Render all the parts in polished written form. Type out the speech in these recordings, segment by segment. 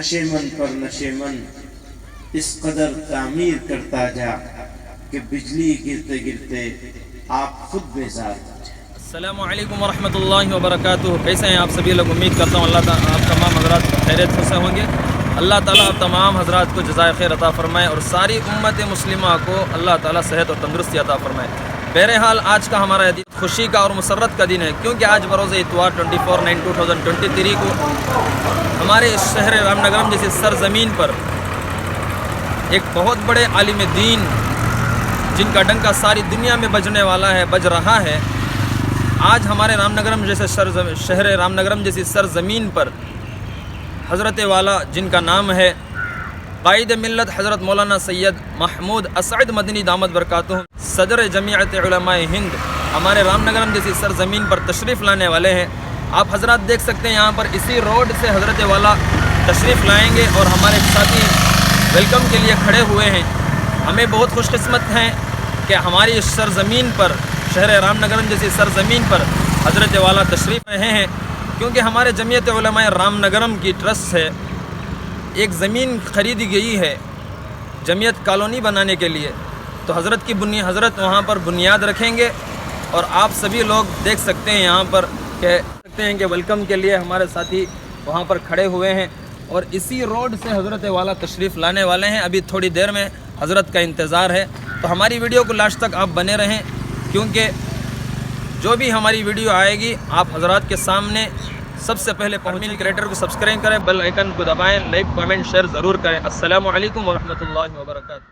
نشیمن پر نشیمن اس قدر تعمیر کرتا جا کہ بجلی گرتے گرتے آپ خود بیزار ہو جائیں۔ السلام علیکم ورحمۃ اللہ وبرکاتہ۔ کیسے ہیں آپ سبھی لوگ؟ امید کرتا ہوں اللہ تعالیٰ آپ تمام حضرات خیریت سے ہوں گے۔ اللہ تعالیٰ آپ تمام حضرات کو جزائے خیر عطا فرمائے اور ساری امت مسلمہ کو اللہ تعالیٰ صحت اور تندرستی عطا فرمائے۔ بہرحال آج کا ہمارا دن خوشی کا اور مسرت کا دن ہے، کیونکہ آج بروز اتوار 24/9/2023 کو ہمارے شہر رام نگرم جیسی سرزمین پر ایک بہت بڑے عالم دین جن کا ڈنکا ساری دنیا میں بجنے والا ہے، بج رہا ہے، آج ہمارے رام نگرم جیسے شہر رام نگرم جیسی سرزمین پر حضرت والا جن کا نام ہے قائد ملت حضرت مولانا سید محمود اسعد مدنی دامت برکاتہ صدر جمعیت علماء ہند ہمارے رام نگرم جیسی سرزمین پر تشریف لانے والے ہیں۔ آپ حضرات دیکھ سکتے ہیں یہاں پر اسی روڈ سے حضرت والا تشریف لائیں گے اور ہمارے ساتھی ویلکم کے لیے کھڑے ہوئے ہیں۔ ہمیں بہت خوش قسمت ہیں کہ ہماری اس سرزمین پر شہر رام نگرم جیسی سرزمین پر حضرت والا تشریف رہے ہیں، کیونکہ ہمارے جمعیت علماء رام نگرم کی ٹرسٹ سے ایک زمین خریدی گئی ہے جمعیت کالونی بنانے کے لیے، تو حضرت وہاں پر بنیاد رکھیں گے اور آپ سبھی لوگ دیکھ سکتے ہیں یہاں پر کہ ویلکم کے لیے ہمارے ساتھی وہاں پر کھڑے ہوئے ہیں اور اسی روڈ سے حضرت والا تشریف لانے والے ہیں۔ ابھی تھوڑی دیر میں حضرت کا انتظار ہے، تو ہماری ویڈیو کو لاسٹ تک آپ بنے رہیں، کیونکہ جو بھی ہماری ویڈیو آئے گی آپ حضرات کے سامنے سب سے پہلے پہنچنے کریٹر کو سبسکرائب کریں، بیل آئیکن کو دبائیں، لائک کامنٹ شیئر ضرور کریں۔ السلام علیکم ورحمۃ اللہ وبرکاتہ۔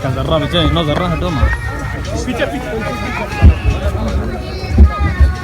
Kan Zarra bicara, no Zarra hado mah.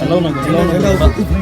Hello na,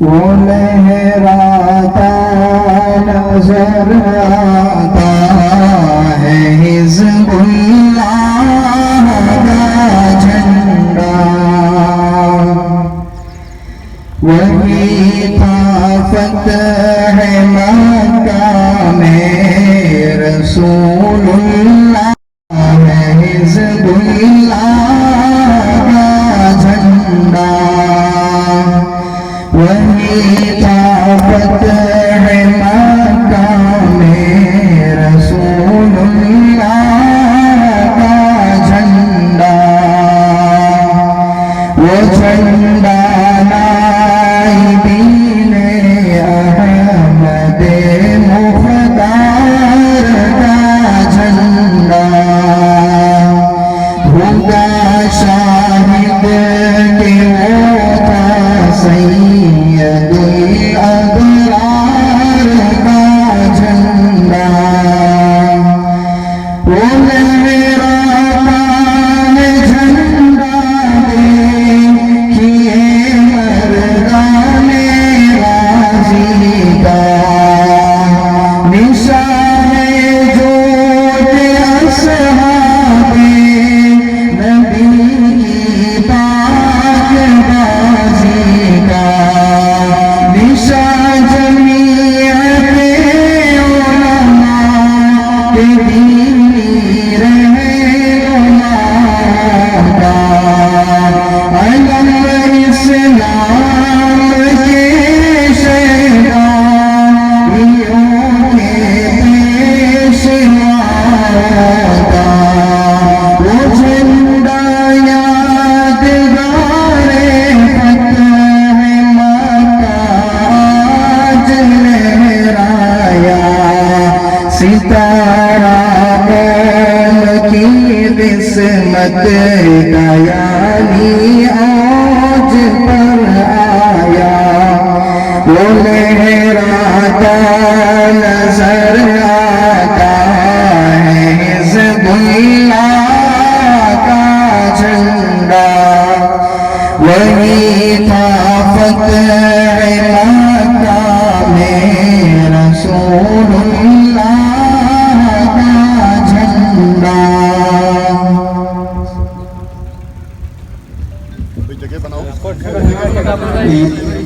وہ لہراتا نظر آتا ہے حزب اللہ کا جھنڈا، وہی تھا فتح مکہ میں رسول اللہ ہے حزب اللہ کا جھنڈا، وہی تھا فتح مکہ میں رسول اللہ کا جھنڈا، وہ جھنڈا نائبین احمد مختار کا جھنڈا، ہوگا شاہد کہ وہ تھا سید الابرار کا جھنڈا، وہ لہراتا ہے جھنڈا دیکھیے مردان غازی کا، نشان جوت اصحاب نبی کی پاک بازی کا، نشان جمیع علماء کے دینی رہنما کا، علم اسلام کے شہدائیوں کے پیشوا کا، وہ جھنڈا یادگار فتح مکہ آج لہرایا، ستارہ قوم کی قسمت کا یعنی آج پر آیا، وہ لہراتا نظر آتا ہے حزب اللہ کا جھنڈا، وہی تھا فتح مکہ میں رسول اللہ کا جھنڈا۔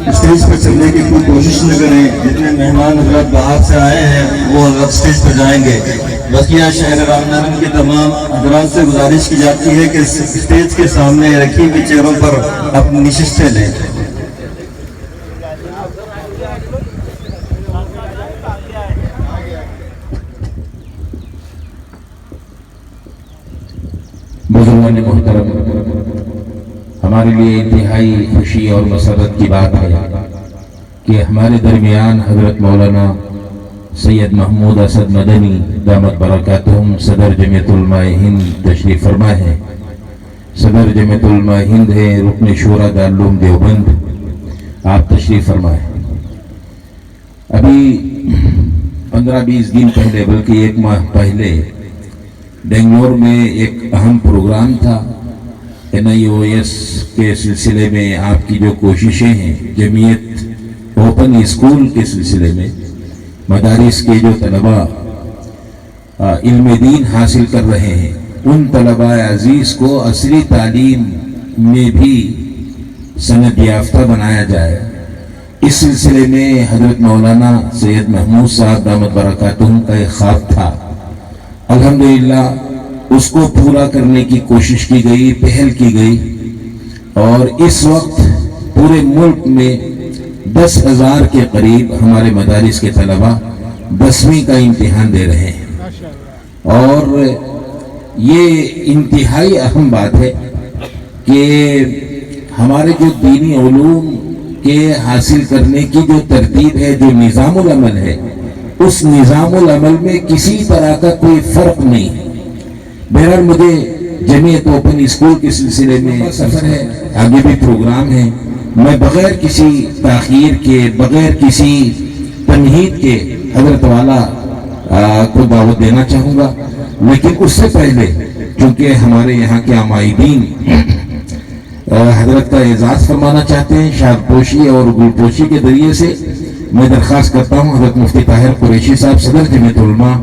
اسٹیج پر چلنے کی کوئی کوشش نہ کریں، جتنے مہمان حضرات باہر سے آئے ہیں وہ حضرات اسٹیج پر جائیں گے۔ بقیہ شہر رام نگر کے تمام حضرات سے گزارش کی جاتی ہے کہ اسٹیج کے سامنے رکھی ہوئی چیئروں پر اپنی نشستیں لیں۔ بزرگان محترم، ہمارے لیے انتہائی خوشی اور مسرت کی بات ہے کہ ہمارے درمیان حضرت مولانا سید محمود اسد مدنی دامت برکاتہم صدر جمعیت علماء ہند تشریف فرما ہے۔ صدر جمعیت علماء ہند ہے رکن شورا دارالعلوم دیوبند، آپ تشریف فرما ہے۔ ابھی 15-20 دن پہلے بلکہ 1 ماہ پہلے بنگلور میں ایک اہم پروگرام تھا NIOS کے سلسلے میں۔ آپ کی جو کوششیں ہیں جمعیت اوپن اسکول کے سلسلے میں، مدارس کے جو طلباء علم دین حاصل کر رہے ہیں ان طلباء عزیز کو عصری تعلیم میں بھی سند یافتہ بنایا جائے، اس سلسلے میں حضرت مولانا سید محمود صاحب دامت برکاتہم کا ایک خواب تھا۔ الحمدللہ اس کو پورا کرنے کی کوشش کی گئی، پہل کی گئی، اور اس وقت پورے ملک میں 10,000 کے قریب ہمارے مدارس کے طلباء 10ویں کا امتحان دے رہے ہیں۔ اور یہ انتہائی اہم بات ہے کہ ہمارے جو دینی علوم کے حاصل کرنے کی جو ترتیب ہے، جو نظام العمل ہے، اس نظام العمل میں کسی طرح کا کوئی فرق نہیں ہے۔ بہرحال مجھے جمعیت اوپن اسکول کے سلسلے میں سفر ہے، آگے بھی پروگرام ہے، میں بغیر کسی تاخیر کے، بغیر کسی تمہید کے حضرت والا کو دعوت دینا چاہوں گا، لیکن اس سے پہلے چونکہ ہمارے یہاں کے عمائدین حضرت کا اعزاز فرمانا چاہتے ہیں، شاد پوشی اور گل پوشی کے ذریعے سے میں درخواست کرتا ہوں حضرت مفتی طاہر قریشی صاحب صدر جمعیت علماء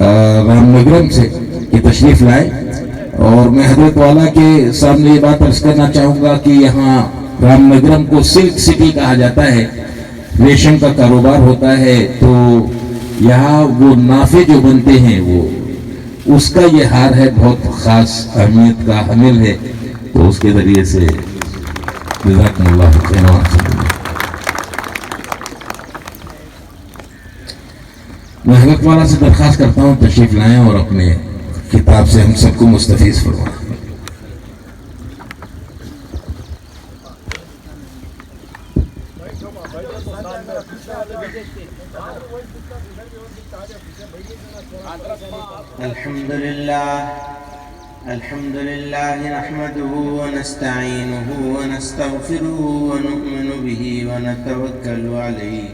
رام نگرم سے کہ تشریف لائے، اور میں حضرت والا کے سامنے یہ بات عرض کرنا چاہوں گا کہ یہاں رام نگرم کو سلک سٹی کہا جاتا ہے، ریشم کا کاروبار ہوتا ہے، تو یہاں وہ نافے جو بنتے ہیں وہ اس کا یہ ہار ہے، بہت خاص اہمیت کا حامل ہے، تو اس کے ذریعے سے جزاکم اللہ خیر۔ میں حضرت والا سے درخواست کرتا ہوں تشریف لائیں اور اپنے کتاب سے ہم سب کو مستفیض فرمائیں۔ الحمد لله نحمده ونستعينه ونستغفره ونؤمن به ونتوكل عليه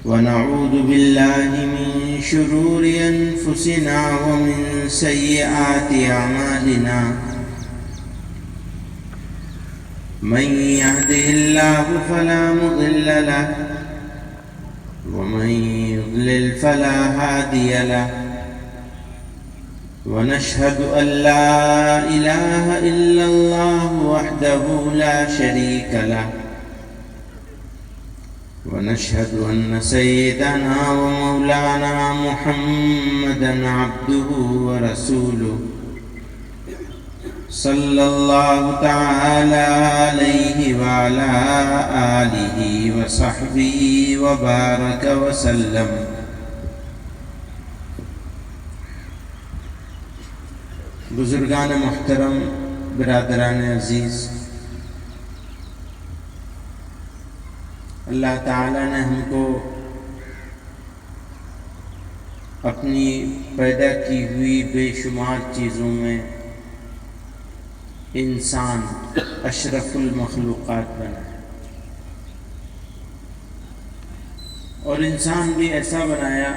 ونعوذ بالله من شرور أنفسنا ومن سيئات أعمالنا من يهده الله فلا مضل له ومن يضلل فلا هادي له ونشهد أن لا إله إلا الله وحده لا شريك له ونشهد أن سيدنا ومولانا محمدا عبده ورسوله صلى الله تعالى عليه وعلى آله وصحبه وبارك وسلم۔ بزرگان محترم، برادران عزیز، اللہ تعالیٰ نے ہم کو اپنی پیدا کی ہوئی بے شمار چیزوں میں انسان اشرف المخلوقات بنا، اور انسان بھی ایسا بنایا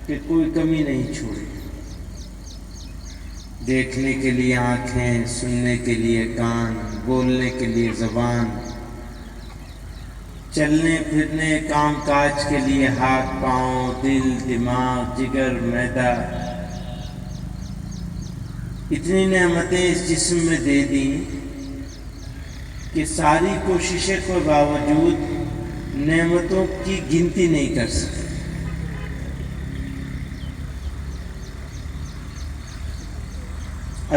کہ کوئی کمی نہیں چھوڑی۔ دیکھنے کے لیے آنکھیں، سننے کے لیے کان، بولنے کے لیے زبان، چلنے پھرنے کام کاج کے لیے ہاتھ پاؤں، دل، دماغ، جگر، معدہ، اتنی نعمتیں اس جسم میں دے دیں کہ ساری کوششیں کے باوجود نعمتوں کی گنتی نہیں کر سکتے۔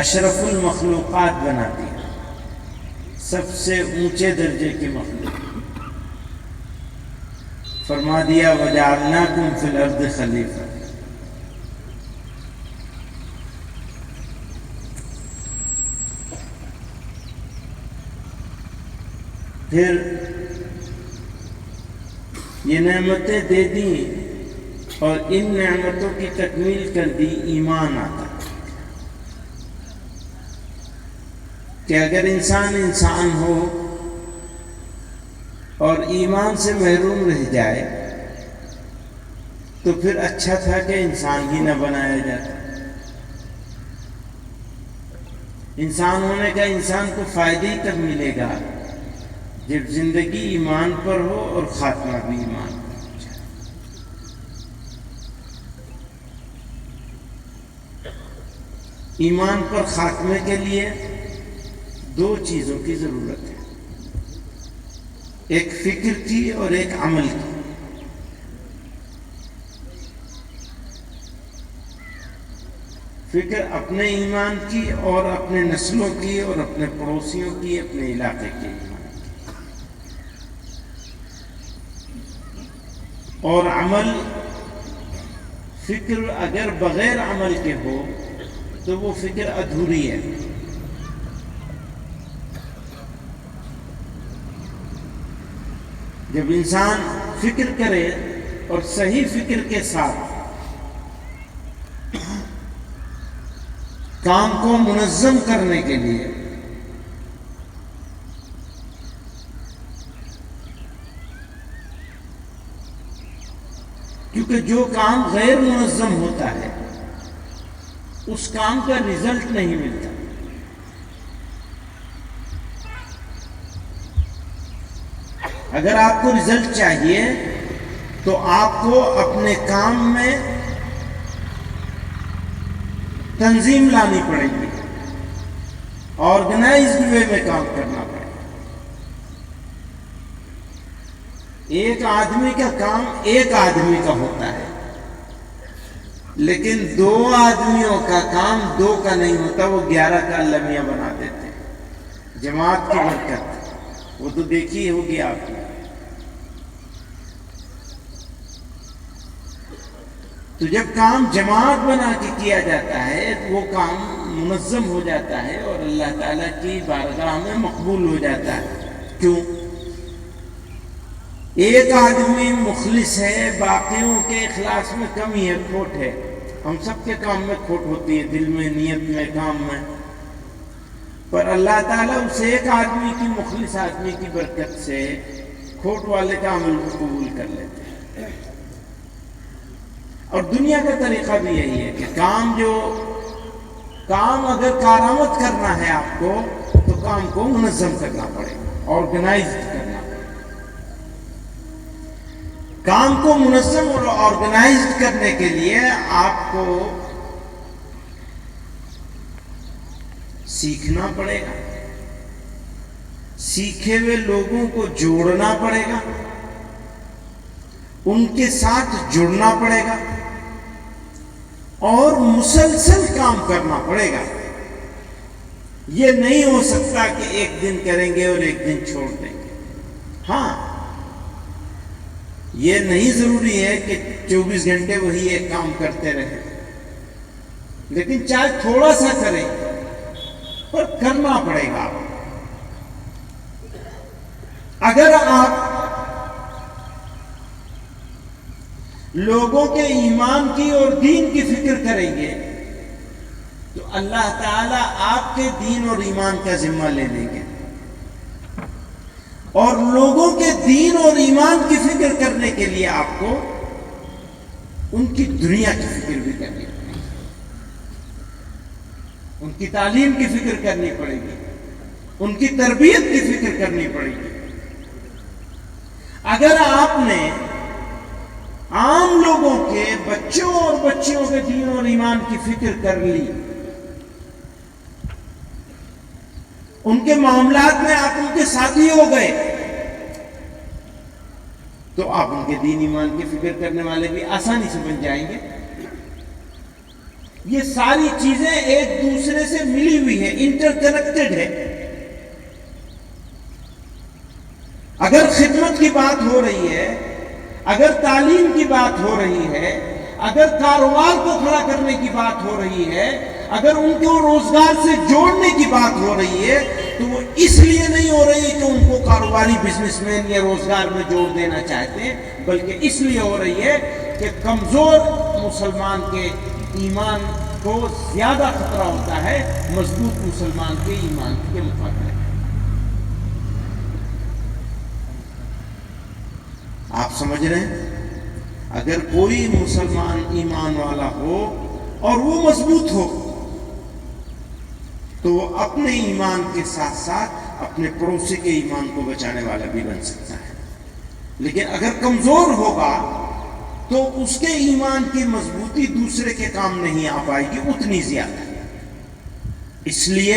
اشرف المخلوقات بنا دیا، سب سے اونچے درجے کی مخلوق، فرما دیا وَجَعَلْنَاكُمْ فِي الْأَرْضِ خَلِيفَةً۔ پھر یہ نعمتیں دے دیں اور ان نعمتوں کی تکمیل کر دی ایمان آتا کہ اگر انسان ہو اور ایمان سے محروم رہ جائے تو پھر اچھا تھا کہ انسان ہی نہ بنایا جاتا۔ انسان ہونے کا انسان کو فائدہ ہی تب ملے گا جب زندگی ایمان پر ہو اور خاتمہ بھی ایمان پر ہو جائے۔ ایمان پر خاتمے کے لیے دو چیزوں کی ضرورت ہے، ایک فکر کی اور ایک عمل کی۔ فکر اپنے ایمان کی اور اپنے نسلوں کی اور اپنے پڑوسیوں کی، اپنے علاقے کی ایمان کی، اور عمل، فکر اگر بغیر عمل کے ہو تو وہ فکر ادھوری ہے. جب انسان فکر کرے اور صحیح فکر کے ساتھ کام کو منظم کرنے کے لیے کیونکہ جو کام غیر منظم ہوتا ہے اس کام کا رزلٹ نہیں ملتا. اگر آپ کو رزلٹ چاہیے تو آپ کو اپنے کام میں تنظیم لانی پڑے گی, آرگنائزڈ وے میں کام کرنا پڑے گا. ایک آدمی کا کام ایک آدمی کا ہوتا ہے, لیکن 2 آدمیوں کا کام 2 کا نہیں ہوتا, وہ 11 کا المیہ بنا دیتے ہیں. جماعت کی برکت وہ تو دیکھی ہوگی آپ نے. تو جب کام جماعت بنا کے کیا جاتا ہے تو وہ کام منظم ہو جاتا ہے اور اللہ تعالیٰ کی بارگاہ میں مقبول ہو جاتا ہے. کیوں؟ ایک آدمی مخلص ہے, باقیوں کے اخلاص میں کمی ہے, کھوٹ ہے. ہم سب کے کام میں کھوٹ ہوتی ہے, دل میں, نیت میں, کام میں, پر اللہ تعالیٰ اس ایک آدمی کی, مخلص آدمی کی برکت سے کھوٹ والے کا عمل کو قبول کر لیتے ہیں. اور دنیا کا طریقہ بھی یہی ہے کہ کام اگر کارآمد کرنا ہے آپ کو تو کام کو منظم کرنا پڑے گا, آرگنائزڈ کرنا پڑے گا. کام کو منظم اور آرگنائزڈ کرنے کے لیے آپ کو سیکھنا پڑے گا, سیکھے ہوئے لوگوں کو جوڑنا پڑے گا, ان کے ساتھ جڑنا پڑے گا اور مسلسل کام کرنا پڑے گا. یہ نہیں ہو سکتا کہ ایک دن کریں گے اور ایک دن چھوڑ دیں گے. ہاں, یہ نہیں ضروری ہے کہ 24 گھنٹے وہی ایک کام کرتے رہیں, لیکن چاہے تھوڑا سا کریں پر کرنا پڑے گا. اگر آپ لوگوں کے ایمان کی اور دین کی فکر کریں گے تو اللہ تعالیٰ آپ کے دین اور ایمان کا ذمہ لے لیں گے, اور لوگوں کے دین اور ایمان کی فکر کرنے کے لیے آپ کو ان کی دنیا کی فکر بھی کرنی پڑے گی, ان کی تعلیم کی فکر کرنی پڑے گی, ان کی تربیت کی فکر کرنی پڑے گی. اگر آپ نے عام لوگوں کے, بچوں اور بچیوں کے دین اور ایمان کی فکر کر لی, ان کے معاملات میں آپ ان کے ساتھی ہو گئے, تو آپ ان کے دین ایمان کی فکر کرنے والے بھی آسانی سے بن جائیں گے. یہ ساری چیزیں ایک دوسرے سے ملی ہوئی ہیں, انٹر کنیکٹڈ ہے. اگر خدمت کی بات ہو رہی ہے, اگر تعلیم کی بات ہو رہی ہے, اگر کاروبار کو کھڑا کرنے کی بات ہو رہی ہے, اگر ان کو روزگار سے جوڑنے کی بات ہو رہی ہے, تو وہ اس لیے نہیں ہو رہی کہ ان کو کاروباری بزنس مین یا روزگار میں جوڑ دینا چاہتے ہیں, بلکہ اس لیے ہو رہی ہے کہ کمزور مسلمان کے ایمان کو زیادہ خطرہ ہوتا ہے مضبوط مسلمان کے ایمان کے مقابلے. آپ سمجھ رہے ہیں؟ اگر کوئی مسلمان ایمان والا ہو اور وہ مضبوط ہو تو وہ اپنے ایمان کے ساتھ ساتھ اپنے پڑوسی کے ایمان کو بچانے والا بھی بن سکتا ہے. لیکن اگر کمزور ہوگا تو اس کے ایمان کی مضبوطی دوسرے کے کام نہیں آ پائے گی اتنی زیادہ. اس لیے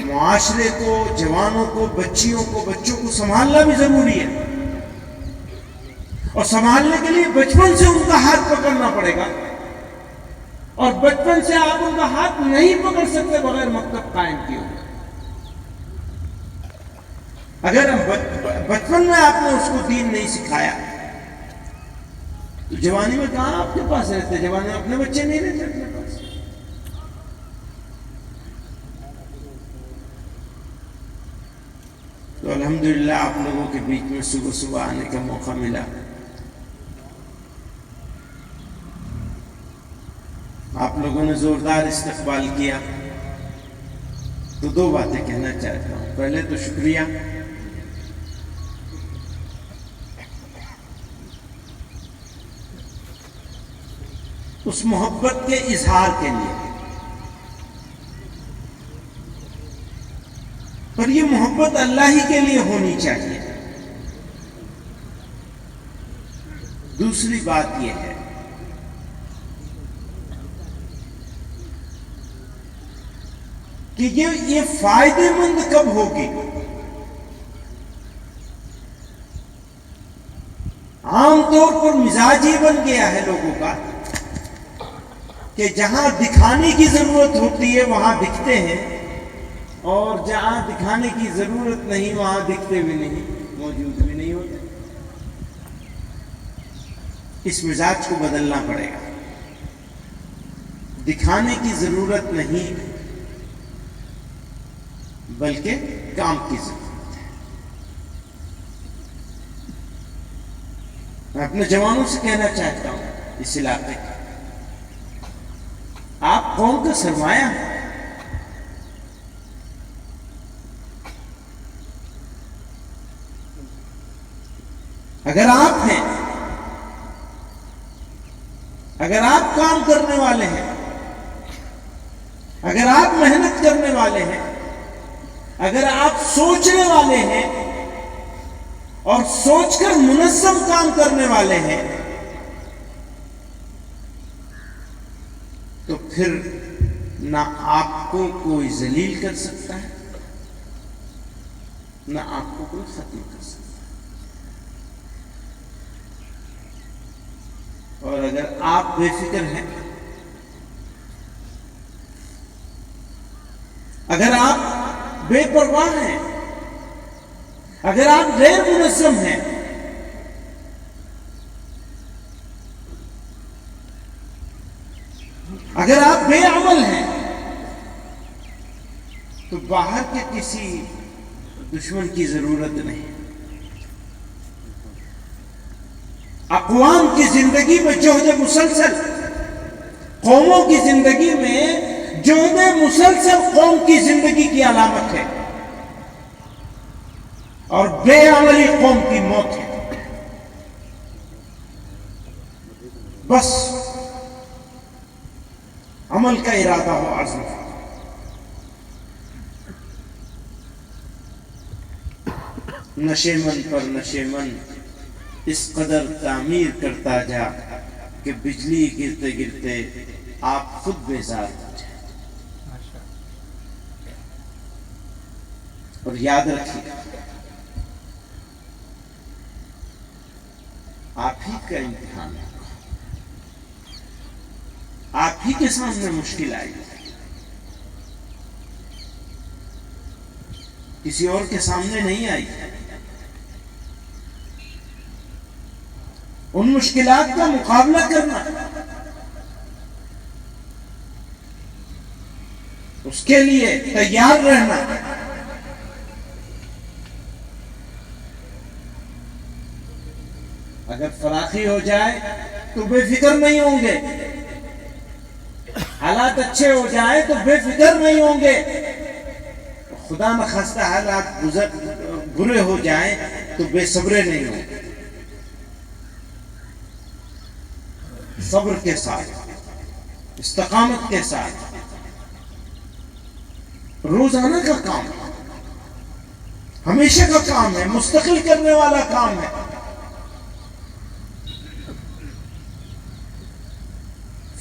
معاشرے کو, جوانوں کو, بچیوں کو, بچوں کو سنبھالنا بھی ضروری ہے, اور سنبھالنے کے لیے بچپن سے ان کا ہاتھ پکڑنا پڑے گا, اور بچپن سے آپ ان کا ہاتھ نہیں پکڑ سکتے بغیر مکتب قائم کیے ہوئے. اگر بچپن میں آپ نے اس کو دین نہیں سکھایا تو جوانی میں کہاں آپ کے پاس رہتے؟ جوانی میں اپنے بچے نہیں رہتے اپنے پاس. تو الحمدللہ آپ لوگوں کے بیچ میں صبح صبح آنے کا موقع ملا. آپ لوگوں نے زوردار استقبال کیا. تو دو باتیں کہنا چاہتا ہوں. پہلے تو شکریہ اس محبت کے اظہار کے لیے، پر یہ محبت اللہ ہی کے لیے ہونی چاہیے. دوسری بات یہ ہے کہ یہ فائدے مند کب ہوگی؟ عام طور پر مزاج یہ بن گیا ہے لوگوں کا کہ جہاں دکھانے کی ضرورت ہوتی ہے وہاں دکھتے ہیں، اور جہاں دکھانے کی ضرورت نہیں وہاں دکھتے بھی نہیں، موجود بھی نہیں ہوتے. اس مزاج کو بدلنا پڑے گا. دکھانے کی ضرورت نہیں بلکہ کام کی ضرورت ہے. میں اپنے جوانوں سے کہنا چاہتا ہوں اس علاقے کے، آپ قوم کا سرمایہ ہیں. اگر آپ ہیں، اگر آپ کام کرنے والے ہیں، اگر آپ محنت کرنے والے ہیں، اگر آپ سوچنے والے ہیں اور سوچ کر منظم کام کرنے والے ہیں، تو پھر نہ آپ کو کوئی ذلیل کر سکتا ہے، نہ آپ کو کوئی ختم کر سکتا ہے. اور اگر آپ بے فکر ہیں، اگر آپ بے پرواہ ہیں، اگر آپ غیر منظم ہیں، اگر آپ بے عمل ہیں، تو باہر کے کسی دشمن کی ضرورت نہیں. اقوام کی زندگی میں جہد مسلسل، قوموں کی زندگی میں جہد مسلسل قوم کی زندگی کی علامت ہے، اور بے عملی قوم کی موت ہے. بس عمل کا ارادہ ہو، عزم ہو. نشے من پر نشے من اس قدر تعمیر کرتا جا کہ بجلی گرتے گرتے آپ خود بیزار ہو جائیں. اور یاد رکھیے، آپ ہی کا امتحان ہے، آپ ہی کے سامنے مشکل آئی، کسی اور کے سامنے نہیں آئی. ان مشکلات کا مقابلہ کرنا، اس کے لیے تیار رہنا، اگر فراخی ہو جائے تو بے فکر نہیں ہوں گے، حالات اچھے ہو جائے تو بے فکر نہیں ہوں گے، خدا نخواستہ حالات برے ہو جائیں تو بے صبرے نہیں ہوں گے. صبر کے ساتھ، استقامت کے ساتھ، روزانہ کا کام ہے، ہمیشہ کا کام ہے، مستقل کرنے والا کام ہے.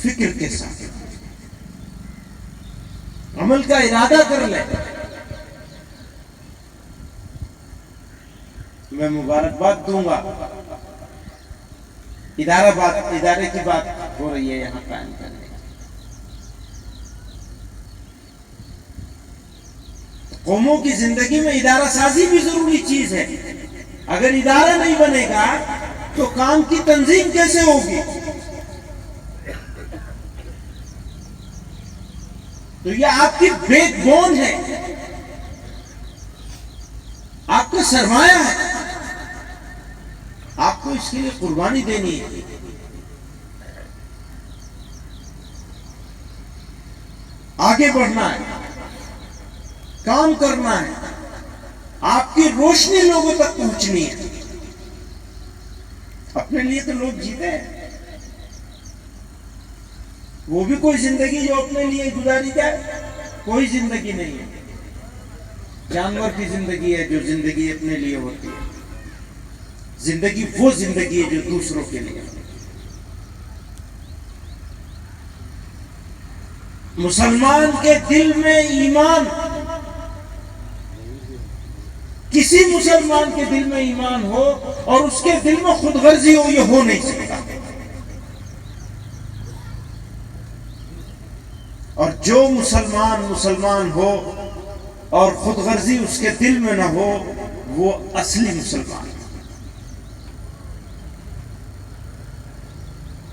فکر کے ساتھ عمل کا ارادہ کر لیں. میں مبارکباد دوں گا، ادارے کی بات ہو رہی ہے یہاں قائم کرنے کی. قوموں کی زندگی میں ادارہ سازی بھی ضروری چیز ہے. اگر ادارہ نہیں بنے گا تو کام کی تنظیم کیسے ہوگی؟ تو یہ آپ کی بیک بون ہے، آپ آپ کا سرمایہ ہے، آپ کو اس کے لیے قربانی دینی ہے. آگے بڑھنا ہے، کام کرنا ہے، آپ کی روشنی لوگوں تک پہنچنی ہے. اپنے لیے تو لوگ جیتے ہیں، وہ بھی کوئی زندگی جو اپنے لیے گزاری جائے، کوئی زندگی نہیں ہے. جانور کی زندگی ہے جو زندگی اپنے لیے ہوتی ہے. زندگی وہ زندگی ہے جو دوسروں کے لیے. مسلمان کے دل میں ایمان، کسی مسلمان کے دل میں ایمان ہو اور اس کے دل میں خود غرضی ہو، یہ ہو نہیں سکتا. اور جو مسلمان ہو اور خود غرضی اس کے دل میں نہ ہو، وہ اصلی مسلمان ہے.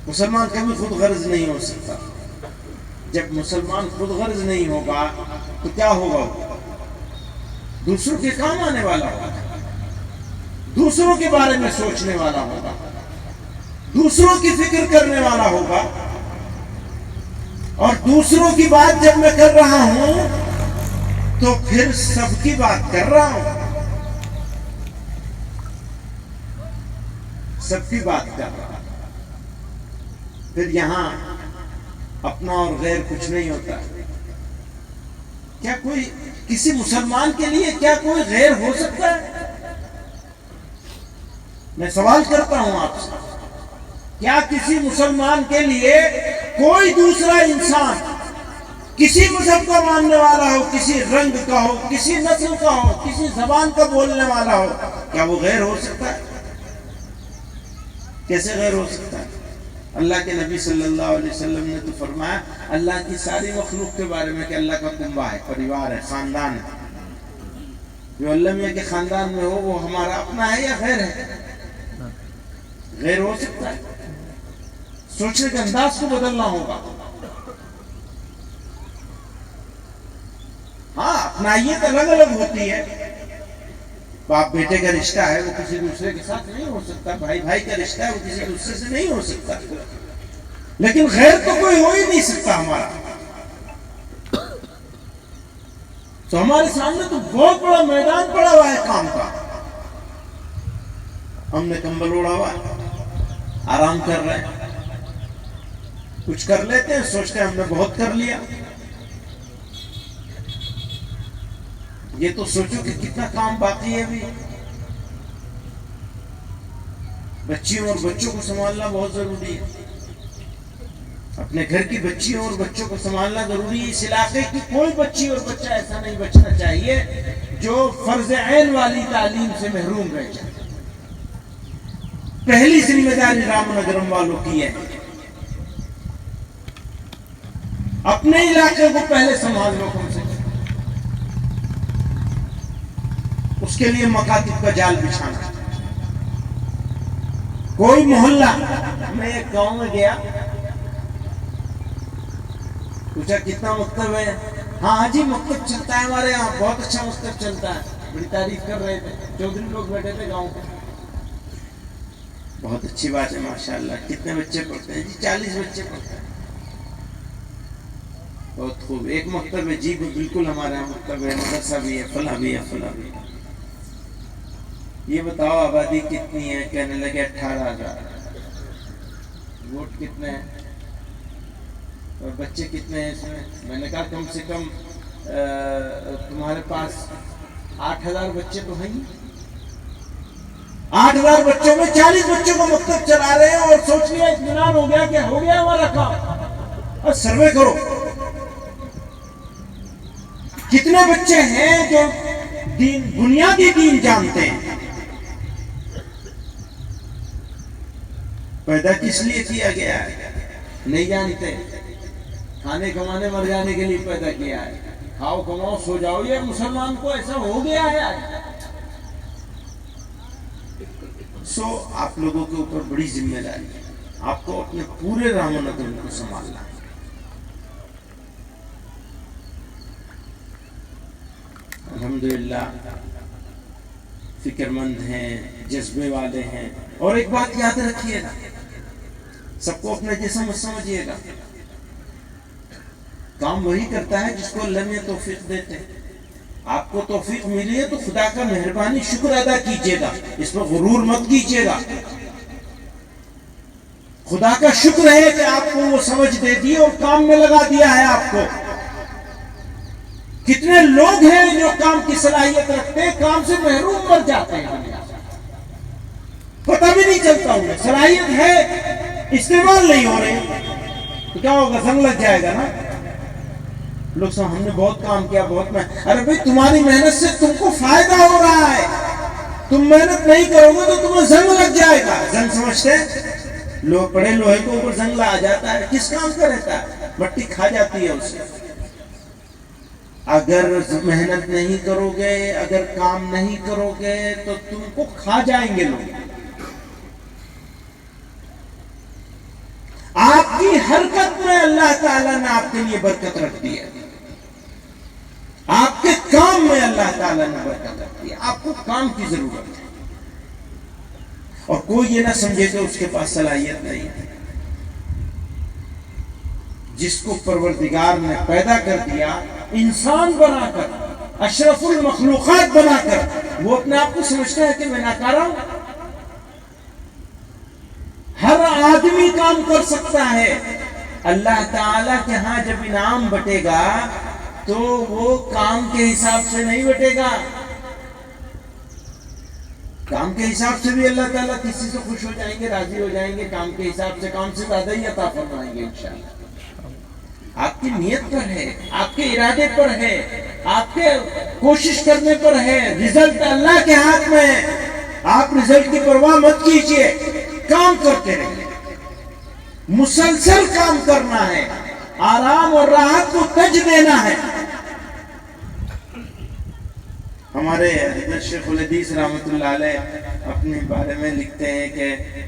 مسلمان کبھی خود غرض نہیں ہو سکتا. جب مسلمان خود غرض نہیں ہوگا تو کیا ہوگا؟ دوسروں کے کام آنے والا ہوگا، دوسروں کے بارے میں سوچنے والا ہوگا، دوسروں کی فکر کرنے والا ہوگا. اور دوسروں کی بات جب میں کر رہا ہوں تو پھر سب کی بات کر رہا ہوں، سب کی بات کر رہا ہوں. پھر یہاں اپنا اور غیر کچھ نہیں ہوتا. کیا کوئی کسی مسلمان کے لیے کیا کوئی غیر ہو سکتا ہے؟ میں سوال کرتا ہوں آپ سے، کیا کسی مسلمان کے لیے کوئی دوسرا انسان کسی مذہب کا ماننے والا ہو، کسی رنگ کا ہو، کسی نسل کا ہو، کسی زبان کا بولنے والا ہو، کیا وہ غیر ہو سکتا ہے؟ کیسے غیر ہو سکتا ہے؟ اللہ کے نبی صلی اللہ علیہ وسلم نے تو فرمایا اللہ کی ساری مخلوق کے بارے میں کہ اللہ کا کنبہ ہے، پریوار ہے، خاندان ہے. جو اللہ میاں کے خاندان میں ہو وہ ہمارا اپنا ہے یا غیر ہے؟ غیر ہو سکتا ہے. سوچنے کے انداز کو بدلنا ہوگا. ہاں، اپنائیت الگ الگ ہوتی ہے. باپ بیٹے کا رشتہ ہے وہ کسی دوسرے کے ساتھ نہیں ہو سکتا، بھائی بھائی کا رشتہ ہے وہ کسی دوسرے سے نہیں ہو سکتا. لیکن غیر تو کوئی ہو ہی نہیں سکتا ہمارا. تو ہمارے سامنے تو بہت بڑا میدان پڑا ہوا ہے کام کا. ہم نے کمبل اوڑا ہوا ہے، آرام کر رہے ہیں، کچھ کر لیتے ہیں، سوچتے ہیں ہم نے بہت کر لیا. یہ تو سوچو کہ کتنا کام باقی ہے. بھی بچیوں اور بچوں کو سنبھالنا بہت ضروری ہے. اپنے گھر کی بچیوں اور بچوں کو سنبھالنا ضروری ہے. اس علاقے کی کوئی بچی اور بچہ ایسا نہیں بچنا چاہیے جو فرض عین والی تعلیم سے محروم رہ جائے. پہلی ذمہ داری رام نگرم والوں کی ہے. اپنے علاقے کو پہلے سنبھال لو کم سے کم. اس کے لیے مکاتب کا جال بچھانا. کوئی محلہ، میں ایک گاؤں میں گیا، پوچھا کتنا مکتب ہے؟ ہاں جی مکتب چلتا ہے ہمارے یہاں، بہت اچھا مکتب چلتا ہے. بڑی تعریف کر رہے تھے. چودھری لوگ بیٹھے تھے گاؤں کے. بہت اچھی بات ہے ماشاءاللہ. کتنے بچے پڑھتے ہیں؟ جی 40 بچے پڑھتے ہیں. بہت خوب. ایک مکتب ہے؟ جی بالکل ہمارے یہاں مکتب ہے، مدرسہ بھی ہے، فلاں بھی ہے، فلاں بھی ہے. یہ بتاؤ آبادی کتنی ہے؟ کہنے لگے 18,000. ووٹ کتنے ہیں اور بچے کتنے ہیں اس میں؟ میں نے کہا کم سے کم تمہارے پاس 8,000 بچے تو ہیں. 8,000 بچوں میں 40 بچوں کو مکتب چلا رہے ہیں اور سوچ لیا اطمینان ہو گیا کہ ہو گیا ہمارا کام. اور سروے کرو کتنے بچے ہیں جو دین، بنیادی دین جانتے ہیں. پیدا کس لیے کیا گیا ہے نہیں جانتے. کھانے کمانے مر جانے کے لیے پیدا کیا ہے. کھاؤ کماؤ سو جاؤ، یہ مسلمان کو ایسا ہو گیا ہے آج. سو آپ لوگوں کے اوپر بڑی ذمہ داری ہے. آپ کو اپنے پورے رام و نگرم کو سنبھالنا ہے. الحمدللہ فکر مند ہیں، جذبے والے ہیں. اور ایک بات یاد رکھیے گا، سب کو اپنے جیسا مت سمجھیے گا. کام وہی کرتا ہے جس کو اللہ نے توفیق دیتے ہیں. آپ کو توفیق ملی ہے تو خدا کا مہربانی شکر ادا کیجیے گا، اس پر غرور مت کیجیے گا. خدا کا شکر ہے کہ آپ کو وہ سمجھ دے دی اور کام میں لگا دیا ہے آپ کو. کتنے لوگ ہیں جو کام کی صلاحیت رکھتے ہیں، کام سے محروم مر جاتے ہیں، پتہ بھی نہیں چلتا. انہیں صلاحیت ہے، استعمال نہیں ہو رہی تو کیا ہوگا؟ زنگ لگ جائے گا نا. لوگ سمجھ ہم نے بہت کام کیا، بہت ارے بھائی تمہاری محنت سے تم کو فائدہ ہو رہا ہے. تم محنت نہیں کرو گے تو تمہیں زنگ لگ جائے گا. زنگ سمجھتے لوگ پڑے لوہے کے اوپر زنگ آ جاتا ہے، کس کام کا رہتا ہے؟ مٹی کھا جاتی ہے اسے. اگر محنت نہیں کرو گے، اگر کام نہیں کرو گے تو تم کو کھا جائیں گے لوگ. آپ کی حرکت میں اللہ تعالیٰ نے آپ کے لیے برکت رکھ دی ہے. آپ کے کام میں اللہ تعالیٰ نے برکت رکھ دی ہے. آپ کو کام کی ضرورت ہے، اور کوئی یہ نہ سمجھے کہ اس کے پاس صلاحیت نہیں ہے. جس کو پروردگار نے پیدا کر دیا، انسان بنا کر، اشرف المخلوقات بنا کر، وہ اپنے آپ کو سمجھتا ہے کہ میں ناکارہ ہوں. ہر آدمی کام کر سکتا ہے. اللہ تعالیٰ کے ہاں جب انعام بٹے گا تو وہ کام کے حساب سے نہیں بٹے گا. کام کے حساب سے بھی اللہ تعالیٰ کسی سے خوش ہو جائیں گے، راضی ہو جائیں گے. کام کے حساب سے، کام سے زیادہ ہی عطا فرمائیں گے انشاءاللہ. آپ کی نیت پر ہے، آپ کے ارادے پر ہے، آپ کے کوشش کرنے پر ہے. رزلٹ اللہ کے ہاتھ میں ہے. آپ رزلٹ کی پرواہ مت کیجیے، کام کرتے رہیے. مسلسل کام کرنا ہے، آرام اور راحت کو تج دینا ہے. ہمارے حضرت شیخ الحدیث رحمۃ اللہ علیہ اپنے بارے میں لکھتے ہیں کہ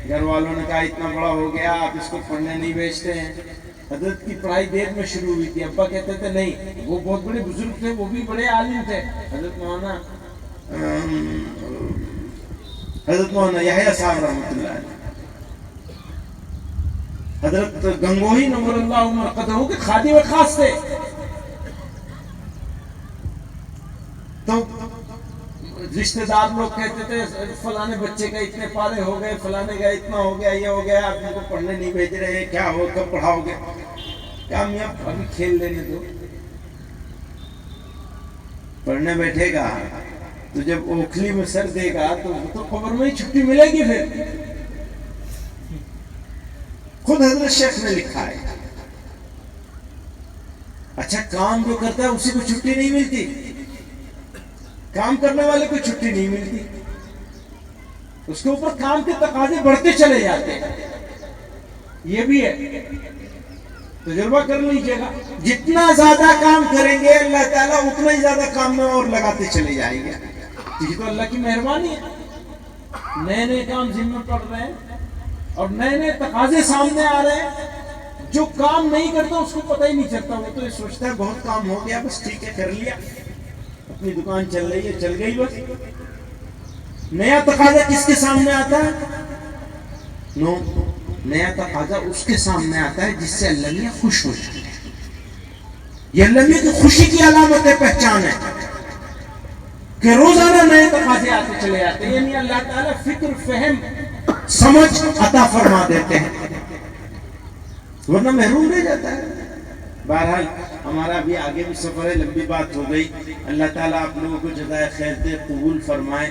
گھر والوں نے کہا اتنا بڑا ہو گیا، آپ اس کو پڑھنے نہیں بھیجتے ہیں. حضرت کی پڑھائی دیر میں شروع ہوئی تھی. ابا کہتے تھے نہیں، وہ بہت بڑے بزرگ تھے، وہ بھی بڑے عالم تھے. حضرت مولانا یحییٰ صاحب رحمۃ اللہ علیہ، حضرت گنگوہی نور اللہ مرقدہ کے خادم خاص تھے. تو رشتہ دار لوگ کہتے تھے فلانے بچے کا اتنے پارے ہو گئے، فلانے کا اتنا ہو گیا، یہ ہو گیا، آپ ان کو پڑھنے نہیں بھیج رہے ہیں، کیا ہو، کب پڑھاؤ گے؟ کیا میاں ابھی کھیل لینے دو. پڑھنے بیٹھے گا تو جب اوکھلی میں سر دے گا تو خبر میں ہی چھٹی ملے گی. پھر خود حضرت شیخ نے لکھا ہے. اچھا کام جو کرتا ہے اسی کو چھٹی نہیں ملتی، کام کرنے والے کو چھٹی نہیں ملتی. اس کے اوپر کام کے تقاضے بڑھتے چلے جاتے ہیں. یہ بھی ہے، تجربہ کر لیجیے گا. جتنا زیادہ کام کریں گے اللہ تعالیٰ اتنا ہی زیادہ کام میں اور لگاتے چلے جائیں گے. یہ تو اللہ کی مہربانی ہے. نئے نئے کام ذمہ پڑ رہے ہیں اور نئے نئے تقاضے سامنے آ رہے ہیں. جو کام نہیں کرتا اس کو پتہ ہی نہیں چلتا. وہ تو یہ سوچتا ہے بہت کام ہو گیا، بس ٹھیک ہے کر لیا، اپنی دکان چل رہی ہے، چل گئی بس. نیا تقاضا کس کے سامنے آتا ہے؟ نیا تقاضا اس کے سامنے آتا ہے جس سے اللہ میاں خوش ہو جاتے ہیں. یہ اللہ میاں کی خوشی کی علامت ہے، پہچان ہے کہ روزانہ نئے تقاضے آتے چلے جاتے ہیں. یعنی اللہ تعالیٰ فکر، فہم، سمجھ عطا فرما دیتے ہیں، ورنہ محروم رہ جاتا ہے. بہرحال ہمارا بھی آگے بھی سفر ہے، لمبی بات ہو گئی. اللہ تعالیٰ آپ لوگوں کو جزائے خیر دے، قبول فرمائے.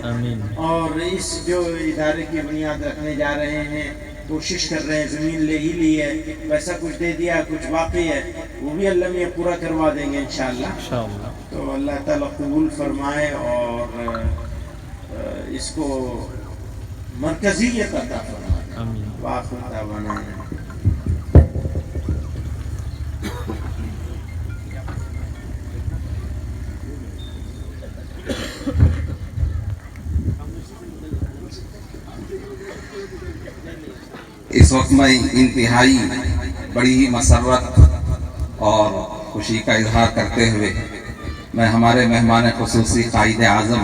اور اس جو ادارے کی بنیاد رکھنے جا رہے ہیں، کوشش کر رہے ہیں، زمین لے ہی لی ہے، پیسہ کچھ دے دیا، کچھ باقی ہے، وہ بھی اللہ میاں پورا کروا دیں گے انشاءاللہ. تو اللہ تعالیٰ قبول فرمائے اور اس کو مرکزیت عطا فرمائے. وآخر دعوانا اس وقت میں انتہائی بڑی ہی مسرت اور خوشی کا اظہار کرتے ہوئے میں ہمارے مہمان خصوصی قائد اعظم